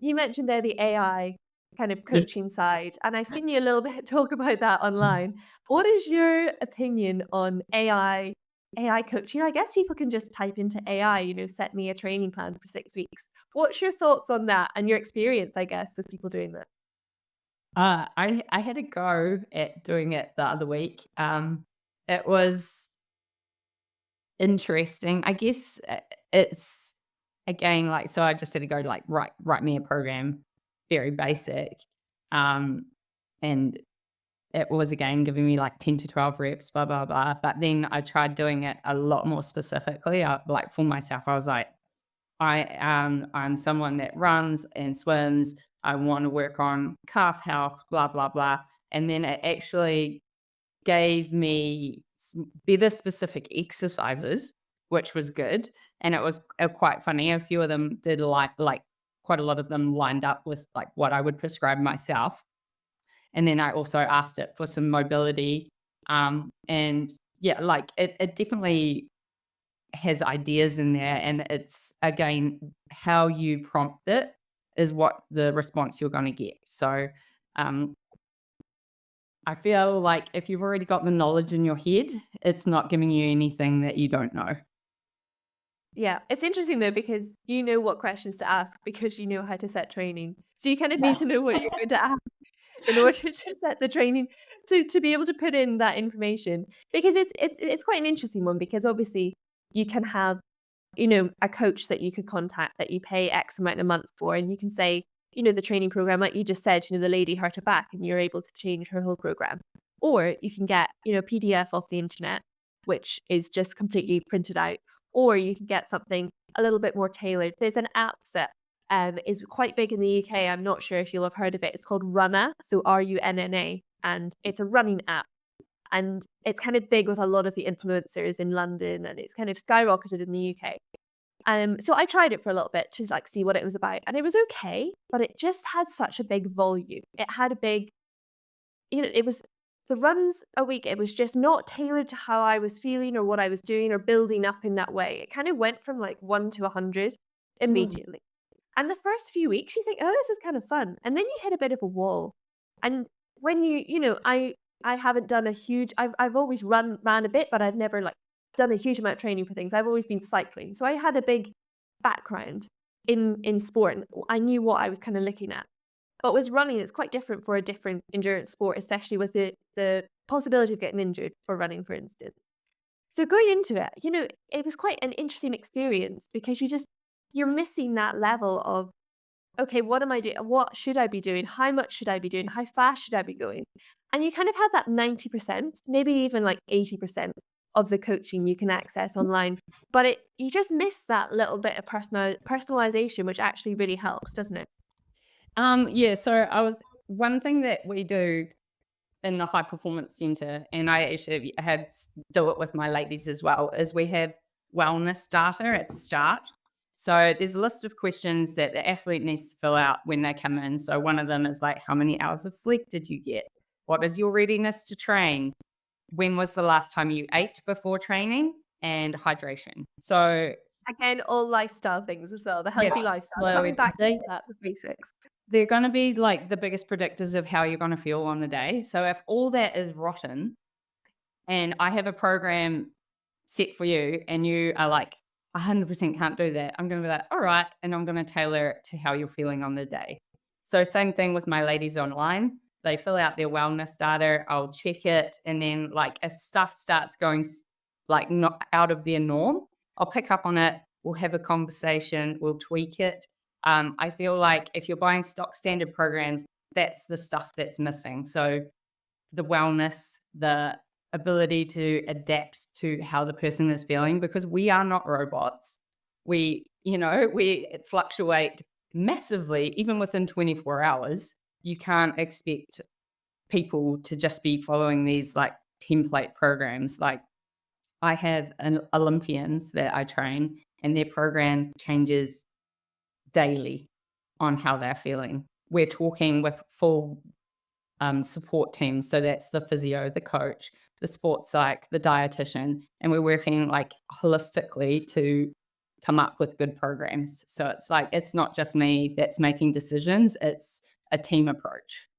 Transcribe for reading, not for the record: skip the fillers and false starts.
you mentioned there the AI kind of Yes. coaching side, and I've seen you a little bit talk about that online. What is your opinion on AI coaching? I guess people can just type into AI, set me a training plan for 6 weeks. What's your thoughts on that and your experience, I guess, with people doing that? I had a go at doing it the other week. It was interesting. I guess it's again like so. I just had to go to like write me a program, very basic, um, and it was again giving me like 10 to 12 reps, blah blah blah. But then I tried doing it a lot more specifically. Like for myself, I was like, I'm someone that runs and swims. I want to work on calf health, blah blah blah. And then it actually gave me better specific exercises, which was good. And it was quite funny. A few of them did like quite a lot of them lined up with like what I would prescribe myself. And then I also asked it for some mobility. And yeah, like it definitely has ideas in there, and it's again how you prompt it is what the response you're going to get. So um, I feel like if you've already got the knowledge in your head, it's not giving you anything that you don't know. Yeah, it's interesting though because you know what questions to ask because you know how to set training. So you kind of need Yeah. to know what you're going to ask in order to set the training to be able to put in that information. Because it's quite an interesting one because obviously you can have, a coach that you could contact that you pay X amount a month for, and you can say, the training program, like you just said, the lady hurt her back and you're able to change her whole program. Or you can get, a PDF off the internet, which is just completely printed out, or you can get something a little bit more tailored. There's an app that is quite big in the UK. I'm not sure if you'll have heard of it. It's called Runna, so RUNNA, and it's a running app. And it's kind of big with a lot of the influencers in London, and it's kind of skyrocketed in the UK. So I tried it for a little bit to like see what it was about, and it was okay, but it just had such a big volume. It had a big, it was the runs a week. It was just not tailored to how I was feeling or what I was doing or building up in that way. It kind of went from like 1 to 100 Mm. immediately. And the first few weeks, you think, oh, this is kind of fun, and then you hit a bit of a wall. And when I haven't done a huge. I've always ran a bit, but I've never like done a huge amount of training for things. I've always been cycling, so I had a big background in sport, and I knew what I was kind of looking at. But with running, it's quite different for a different endurance sport, especially with the possibility of getting injured for running, for instance. So going into it, it was quite an interesting experience because you're missing that level of, okay, what am I doing? What should I be doing? How much should I be doing? How fast should I be going? And you kind of have that 90%, maybe even like 80% of the coaching you can access online. But you just miss that little bit of personalization, which actually really helps, doesn't it? Yeah, so I was one thing that we do in the high performance center, and I actually do it with my ladies as well, is we have wellness data at the start. So there's a list of questions that the athlete needs to fill out when they come in. So one of them is like, how many hours of sleep did you get? What is your readiness to train? When was the last time you ate before training? And hydration. So Again, all lifestyle things as well, the yeah, healthy lifestyle. so Coming back to they that, the basics. they're going to be like the biggest predictors of how you're going to feel on the day. So if all that is rotten, and I have a program set for you and you are like 100% can't do that, I'm going to be like, all right. And I'm going to tailor it to how you're feeling on the day. So, same thing with my ladies online. They fill out their wellness data, I'll check it. And then, like, if stuff starts going like not out of their norm, I'll pick up on it. We'll have a conversation, we'll tweak it. I feel like if you're buying stock standard programs, that's the stuff that's missing. So, the wellness, the ability to adapt to how the person is feeling because we are not robots. We fluctuate massively even within 24 hours. You can't expect people to just be following these like template programs. Like I have an Olympians that I train and their program changes daily on how they're feeling. We're talking with full support teams. So that's the physio, the coach, the sports psych, the dietitian, and we're working like holistically to come up with good programs. So it's like, it's not just me that's making decisions, it's a team approach.